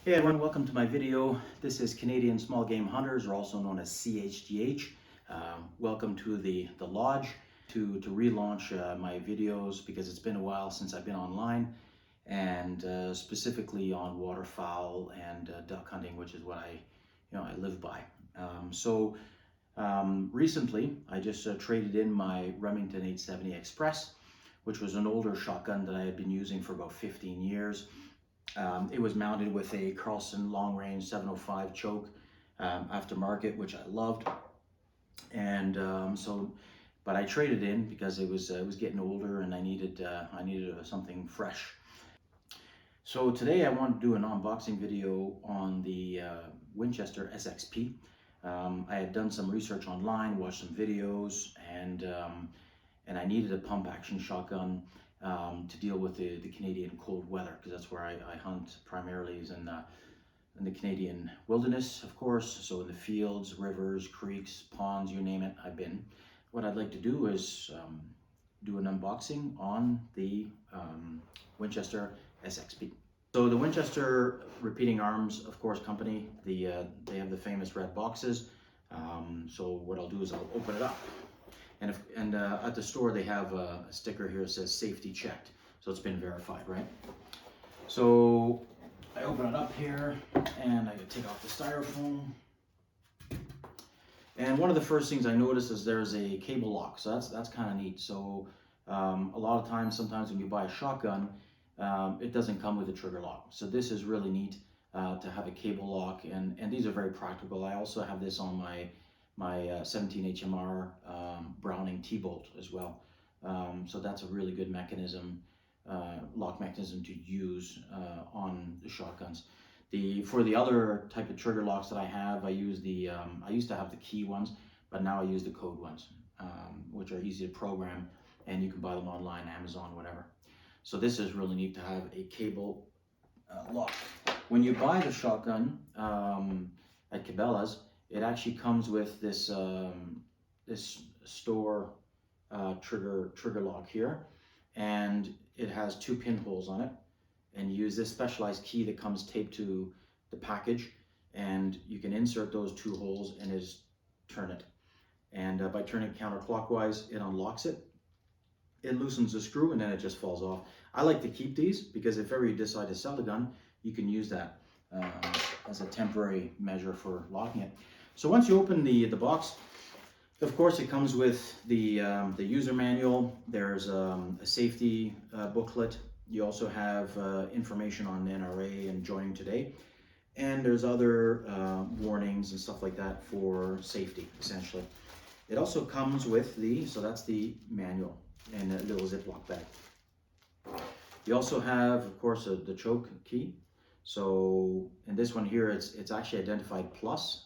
Hey everyone, welcome to my video. This is Canadian Small Game Hunters, or also known as CHGH. Welcome to the lodge to relaunch my videos because it's been a while since I've been online, and specifically on waterfowl and duck hunting, which is what I live by. Recently I just traded in my Remington 870 Express, which was an older shotgun that I had been using for about 15 years. It was mounted with a Carlson long range 705 choke aftermarket, which I loved. And but I traded in because it was getting older and I needed something fresh. So today I want to do an unboxing video on the Winchester SXP. I had done some research online, watched some videos, and I needed a pump action shotgun to deal with the Canadian cold weather, because that's where I hunt primarily, is in the Canadian wilderness, of course. So in the fields, rivers, creeks, ponds, you name it, I've been. What I'd like to do is do an unboxing on the Winchester SXP. So the Winchester Repeating Arms, of course, company, they have the famous red boxes. So what I'll do is I'll open it up. And at the store they have a sticker here that says safety checked, so it's been verified, right? So I open it up here and I take off the styrofoam, and one of the first things I notice is there's a cable lock, so that's kind of neat. So a lot of times, sometimes when you buy a shotgun, it doesn't come with a trigger lock, so this is really neat to have a cable lock, and these are very practical. I also have this on my 17 HMR Browning T-bolt as well. So that's a really good mechanism, lock mechanism to use on the shotguns. For the other type of trigger locks that I have, I use I used to have the key ones, but now I use the code ones, which are easy to program, and you can buy them online, Amazon, whatever. So this is really neat to have a cable lock. When you buy the shotgun at Cabela's, it actually comes with this this store trigger lock here, and it has 2 pinholes on it, and you use this specialized key that comes taped to the package, and you can insert those 2 holes and just turn it, and by turning it counterclockwise, it unlocks it. It loosens the screw and then it just falls off. I like to keep these because if ever you decide to sell the gun, you can use that as a temporary measure for locking it. So once you open the box, of course it comes with the user manual. There's a safety booklet. You also have information on NRA and joining today, and there's other warnings and stuff like that for safety, essentially. It also comes with so that's the manual and a little Ziploc bag. You also have, of course, the choke key. So in this one here, it's actually identified plus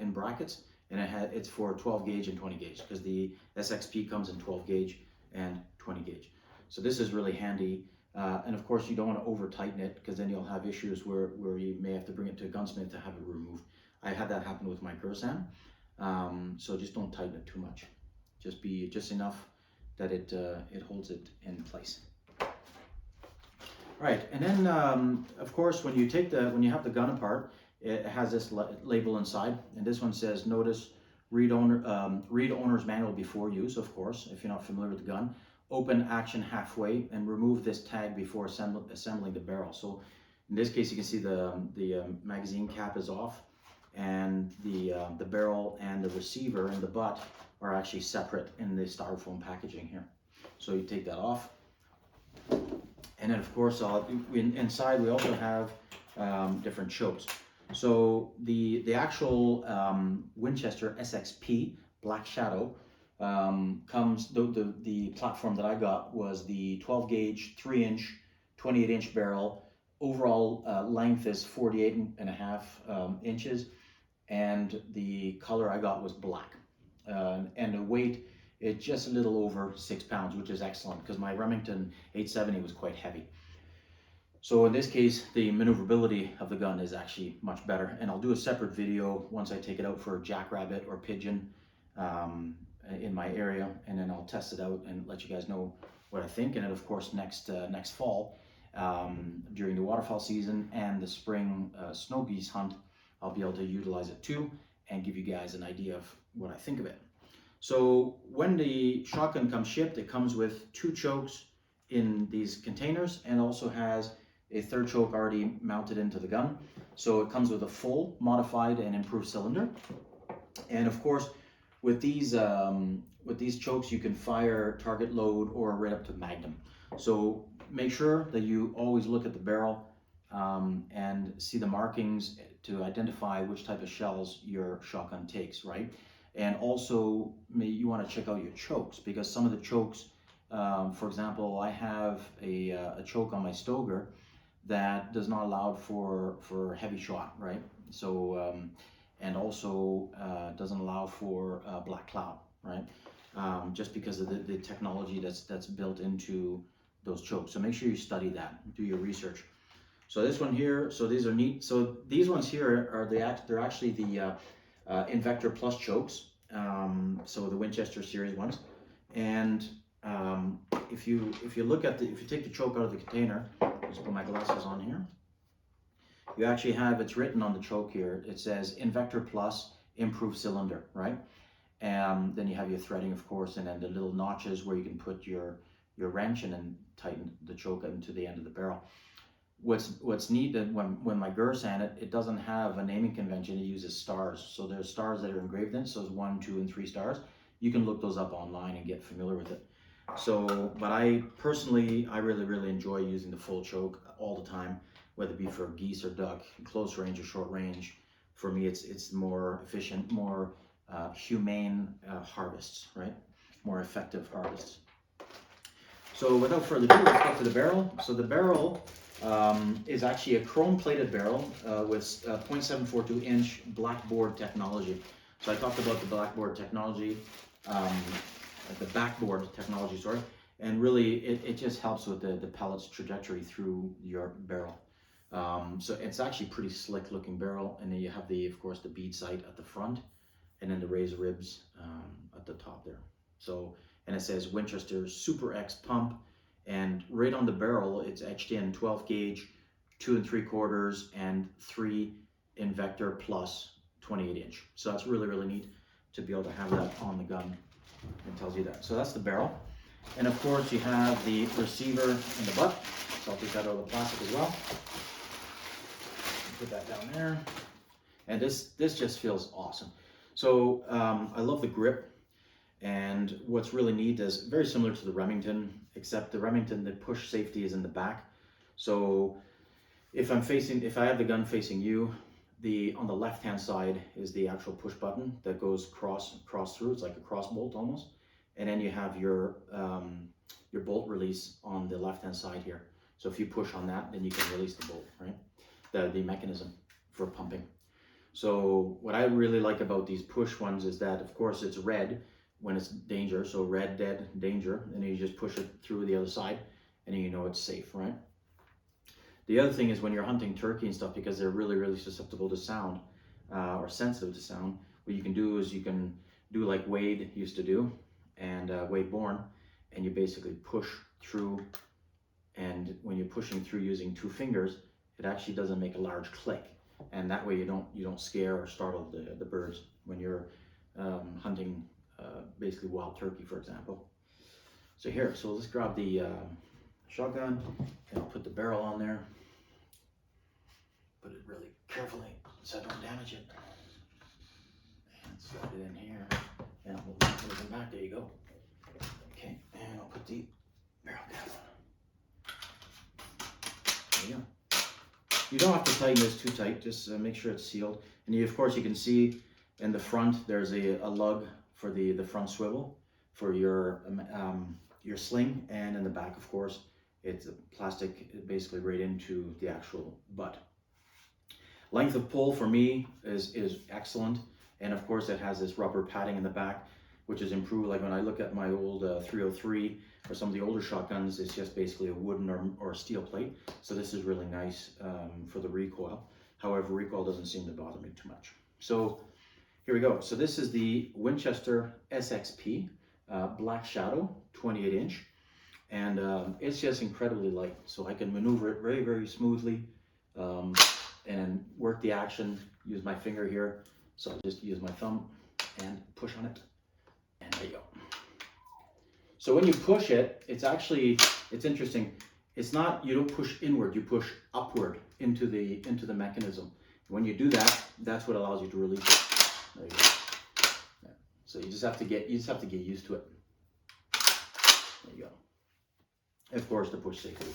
in brackets, and it's for 12 gauge and 20 gauge, because the SXP comes in 12 gauge and 20 gauge. So this is really handy, and of course you don't want to over tighten it, because then you'll have issues where you may have to bring it to a gunsmith to have it removed. I had that happen with my Gersan, so just don't tighten it too much. Just enough that it holds it in place. Right, and then of course when you have the gun apart, it has this label inside, and this one says notice, read owner's manual before use, of course, if you're not familiar with the gun. Open action halfway and remove this tag before assembling the barrel. So in this case you can see the magazine cap is off, and the barrel and the receiver and the butt are actually separate in the styrofoam packaging here. So you take that off, and then of course inside we also have different chokes. So the actual Winchester SXP Black Shadow comes, the platform that I got was the 12 gauge 3-inch 28-inch barrel. Overall length is 48.5 inches, and the color I got was black, and the weight, it's just a little over 6 pounds, which is excellent because my Remington 870 was quite heavy. So in this case, the maneuverability of the gun is actually much better, and I'll do a separate video once I take it out for jackrabbit or pigeon in my area, and then I'll test it out and let you guys know what I think. And then of course next fall during the waterfowl season and the spring snow geese hunt. I'll be able to utilize it too and give you guys an idea of what I think of it. So when the shotgun comes shipped, it comes with 2 chokes in these containers and also has a 3rd choke already mounted into the gun. So it comes with a full modified and improved cylinder. And of course, with these chokes, you can fire target load or right up to magnum. So make sure that you always look at the barrel and see the markings to identify which type of shells your shotgun takes, right? And also, you want to check out your chokes, because some of the chokes, for example, I have a choke on my Stoger that does not allow for heavy shot, right? So, and also doesn't allow for black cloud, right? Just because of the technology that's built into those chokes. So make sure you study that, do your research. So this one here, so these are neat. So these ones here are they're actually the Invector Plus chokes, so the Winchester series ones. And if you look at if you take the choke out of the container, just put my glasses on here, you actually have, it's written on the choke here, it says Invector Plus improved cylinder, right? And then you have your threading, of course, and then the little notches where you can put your wrench and then tighten the choke into the end of the barrel. What's neat that when my Gersan, it doesn't have a naming convention, it uses stars. So there's stars that are engraved in, so it's 1, 2, and 3 stars. You can look those up online and get familiar with it. So, but I personally, I really enjoy using the full choke all the time, whether it be for geese or duck, close range or short range. For me, it's more efficient, more humane harvests, right? More effective harvests. So without further ado, let's get to the barrel. So the barrel is actually a chrome-plated barrel with 0.742 inch blackboard technology. So I talked about the blackboard technology, the backboard technology, sorry, and really it just helps with the pellet's trajectory through your barrel. So it's actually pretty slick looking barrel, and then you have of course the bead sight at the front, and then the raised ribs at the top there. So, and it says Winchester Super X pump, and right on the barrel it's etched in 12 gauge, 2 3/4, and 3 Invector Plus 28 inch. So that's really neat to be able to have that on the gun. It tells you that. So that's the barrel. And of course you have the receiver in the butt. So I'll take that out of the plastic as well. Put that down there. And this just feels awesome. So I love the grip. And what's really neat is very similar to the Remington, except the Remington, the push safety is in the back. So if I have the gun facing you, on the left-hand side is the actual push button that goes cross through. It's like a cross bolt almost. And then you have your bolt release on the left-hand side here. So if you push on that, then you can release the bolt, right? The mechanism for pumping. So what I really like about these push ones is that, of course, it's red when it's danger. So red, dead, danger. And then you just push it through the other side, and then you know it's safe, right? The other thing is when you're hunting turkey and stuff, because they're really susceptible to sound or sensitive to sound, what you can do is you can do like Wade used to do, and Wade Bourne, and you basically push through, and when you're pushing through using 2 fingers, it actually doesn't make a large click, and that way you don't scare or startle the birds when you're hunting basically wild turkey, for example. So let's grab the shotgun, and I'll put the barrel on there. Put it really carefully so I don't damage it. And slide it in here, and I'll move it back. There you go. Okay, and I'll put the barrel down. There you go. You don't have to tighten this too tight, just make sure it's sealed. And of course you can see in the front there's a lug for the front swivel for your sling, and in the back, of course, it's a plastic basically right into the actual butt. Length of pull for me is excellent, and of course it has this rubber padding in the back, which is improved. Like when I look at my old 303 or some of the older shotguns, it's just basically a wooden or steel plate. So this is really nice for the recoil. However, recoil doesn't seem to bother me too much. So here we go. So this is the Winchester SXP Black Shadow 28 inch. and it's just incredibly light, so I can maneuver it very, very smoothly, and work the action, use my finger here. So I'll just use my thumb and push on it, and there you go. So when you push it, it's interesting. It's not, you don't push inward, you push upward into the mechanism. When you do that, that's what allows you to release it. There you go. Yeah. So you just have to get used to it. There you go. Of course, to push safely.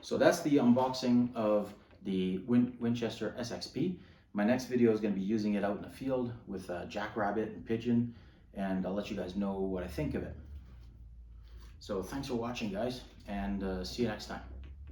So that's the unboxing of the Winchester SXP. My next video is going to be using it out in the field with jackrabbit and pigeon, and I'll let you guys know what I think of it. So thanks for watching, guys, and see you next time.